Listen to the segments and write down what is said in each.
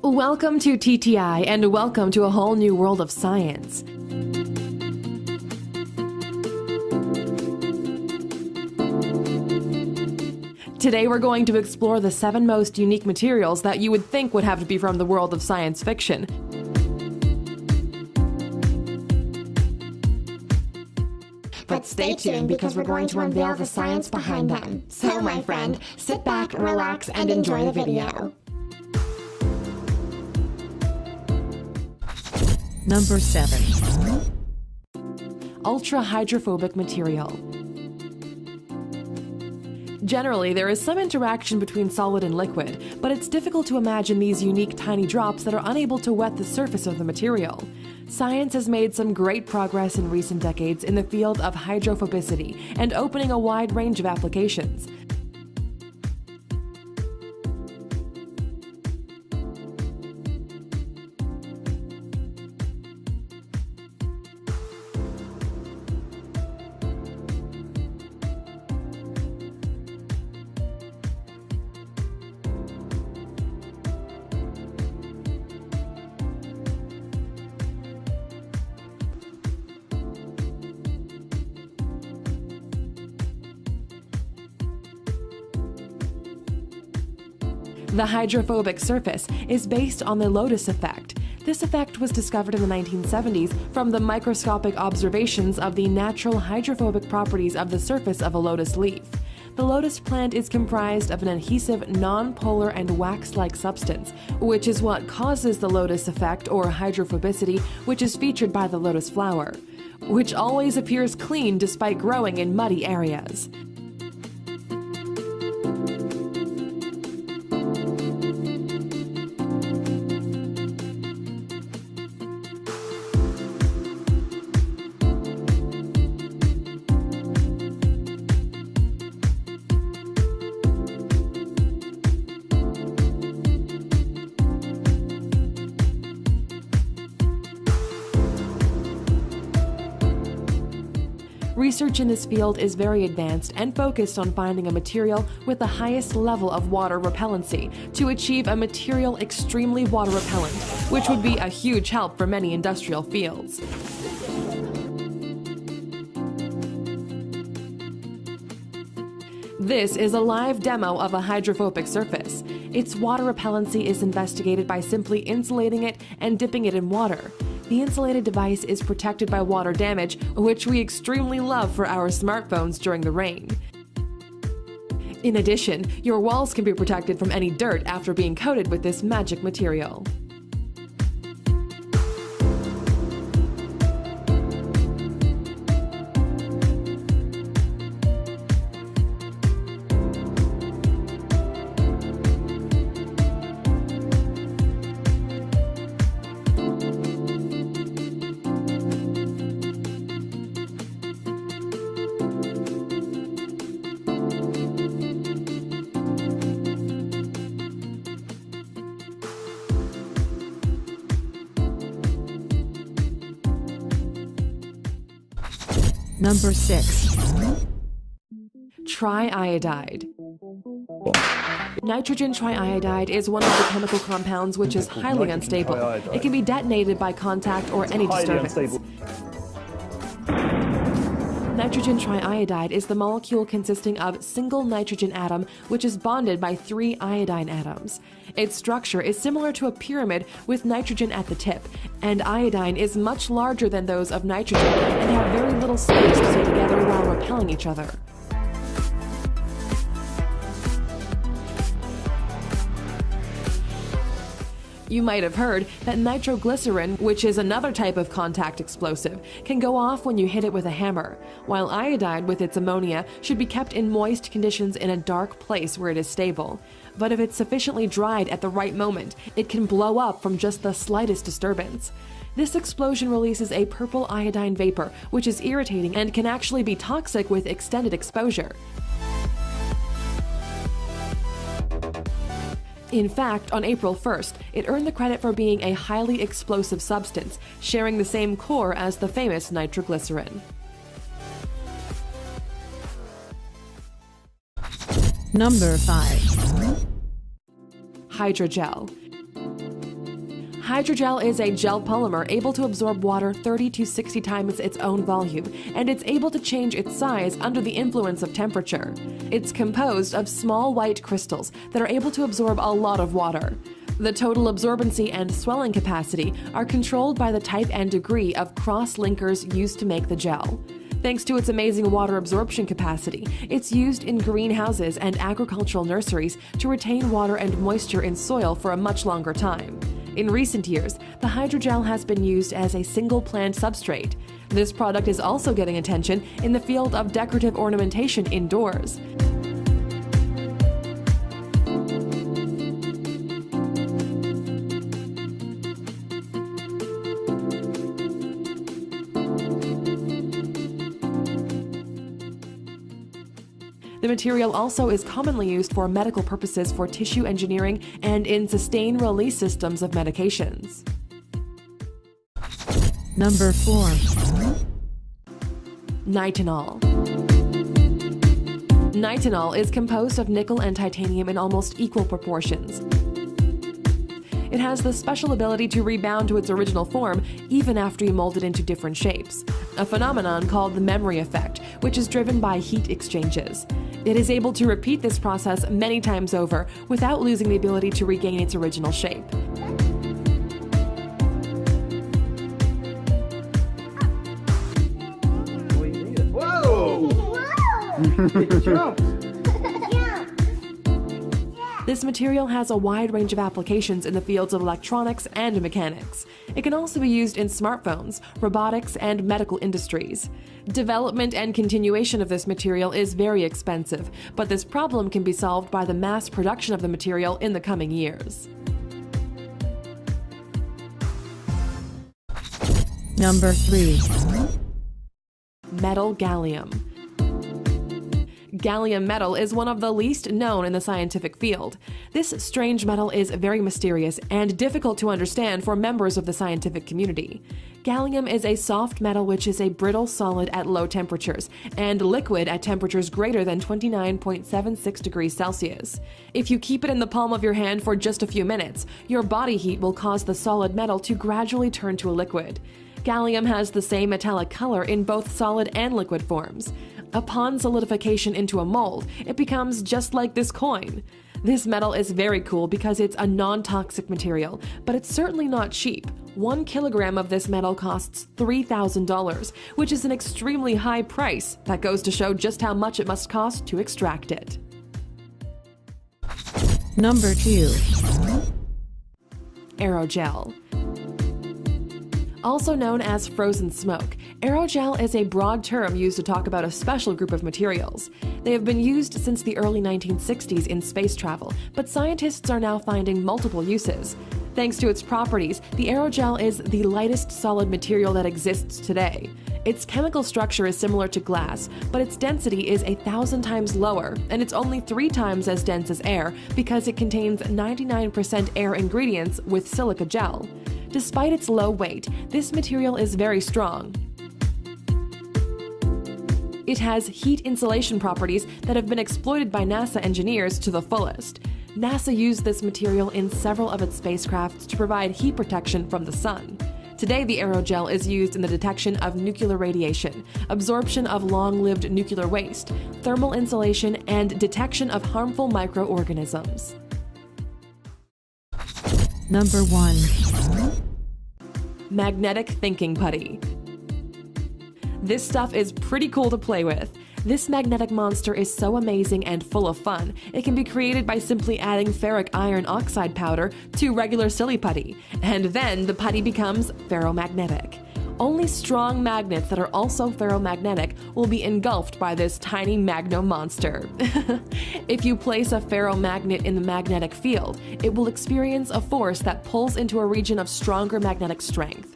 Welcome to TTI and welcome to a whole new world of science. Today we're going to explore the 7 most unique materials that you would think would have to be from the world of science fiction. But stay tuned because we're going to unveil the science behind them. So, my friend, sit back, relax, and enjoy the video. Number 7. Ultra-hydrophobic material. Generally, there is some interaction between solid and liquid, but it's difficult to imagine these unique tiny drops that are unable to wet the surface of the material. Science has made some great progress in recent decades in the field of hydrophobicity and opening a wide range of applications. The hydrophobic surface is based on the Lotus effect. This effect was discovered in the 1970s from the microscopic observations of the natural hydrophobic properties of the surface of a lotus leaf. The lotus plant is comprised of an adhesive, non-polar and wax-like substance, which is what causes the lotus effect or hydrophobicity, which is featured by the lotus flower, which always appears clean despite growing in muddy areas. Research in this field is very advanced and focused on finding a material with the highest level of water repellency to achieve a material extremely water repellent, which would be a huge help for many industrial fields. This is a live demo of a hydrophobic surface. Its water repellency is investigated by simply insulating it and dipping it in water. The insulated device is protected by water damage, which we extremely love for our smartphones during the rain. In addition, your walls can be protected from any dirt after being coated with this magic material. Number 6. Triiodide. Nitrogen triiodide is one of the chemical compounds which is highly unstable. It can be detonated by contact or any disturbance. Nitrogen triiodide is the molecule consisting of single nitrogen atom which is bonded by 3 iodine atoms. Its structure is similar to a pyramid with nitrogen at the tip, and iodine is much larger than those of nitrogen and have very little space to stay together while repelling each other. You might have heard that nitroglycerin, which is another type of contact explosive, can go off when you hit it with a hammer, while iodide with its ammonia should be kept in moist conditions in a dark place where it is stable. But if it's sufficiently dried at the right moment, it can blow up from just the slightest disturbance. This explosion releases a purple iodine vapor, which is irritating and can actually be toxic with extended exposure. In fact, on April 1st, it earned the credit for being a highly explosive substance, sharing the same core as the famous nitroglycerin. Number 5. Hydrogel. Hydrogel is a gel polymer able to absorb water 30 to 60 times its own volume, and it's able to change its size under the influence of temperature. It's composed of small white crystals that are able to absorb a lot of water. The total absorbency and swelling capacity are controlled by the type and degree of cross-linkers used to make the gel. Thanks to its amazing water absorption capacity, it's used in greenhouses and agricultural nurseries to retain water and moisture in soil for a much longer time. In recent years, the hydrogel has been used as a single plant substrate. This product is also getting attention in the field of decorative ornamentation indoors. The material also is commonly used for medical purposes for tissue engineering and in sustained release systems of medications. Number 4. Nitinol. Nitinol is composed of nickel and titanium in almost equal proportions. It has the special ability to rebound to its original form even after you mold it into different shapes, a phenomenon called the memory effect, which is driven by heat exchanges. It is able to repeat this process many times over without losing the ability to regain its original shape. Whoa! It jumped. This material has a wide range of applications in the fields of electronics and mechanics. It can also be used in smartphones, robotics, and medical industries. Development and continuation of this material is very expensive, but this problem can be solved by the mass production of the material in the coming years. Number 3. Metal gallium. Gallium metal is one of the least known in the scientific field. This strange metal is very mysterious and difficult to understand for members of the scientific community. Gallium is a soft metal which is a brittle solid at low temperatures and liquid at temperatures greater than 29.76 degrees Celsius. If you keep it in the palm of your hand for just a few minutes, your body heat will cause the solid metal to gradually turn to a liquid. Gallium has the same metallic color in both solid and liquid forms. Upon solidification into a mold, it becomes just like this coin. This metal is very cool because it's a non-toxic material, but it's certainly not cheap. 1 kilogram of this metal costs $3,000, which is an extremely high price that goes to show just how much it must cost to extract it. Number 2. Aerogel. Also known as frozen smoke, aerogel is a broad term used to talk about a special group of materials. They have been used since the early 1960s in space travel, but scientists are now finding multiple uses. Thanks to its properties, the aerogel is the lightest solid material that exists today. Its chemical structure is similar to glass, but its density is 1,000 times lower, and it's only 3 times as dense as air because it contains 99% air ingredients with silica gel. Despite its low weight, this material is very strong. It has heat insulation properties that have been exploited by NASA engineers to the fullest. NASA used this material in several of its spacecrafts to provide heat protection from the sun. Today, the aerogel is used in the detection of nuclear radiation, absorption of long-lived nuclear waste, thermal insulation, and detection of harmful microorganisms. Number 1. Magnetic thinking putty. This stuff is pretty cool to play with. This magnetic monster is so amazing and full of fun. It can be created by simply adding ferric iron oxide powder to regular silly putty, and then the putty becomes ferromagnetic. Only strong magnets that are also ferromagnetic will be engulfed by this tiny magno monster. If you place a ferromagnet in the magnetic field, it will experience a force that pulls into a region of stronger magnetic strength.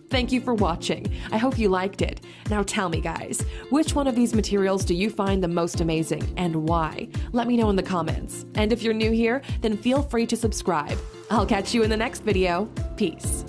Thank you for watching. I hope you liked it. Now tell me guys, which one of these materials do you find the most amazing and why? Let me know in the comments. And if you're new here, then feel free to subscribe. I'll catch you in the next video. Peace.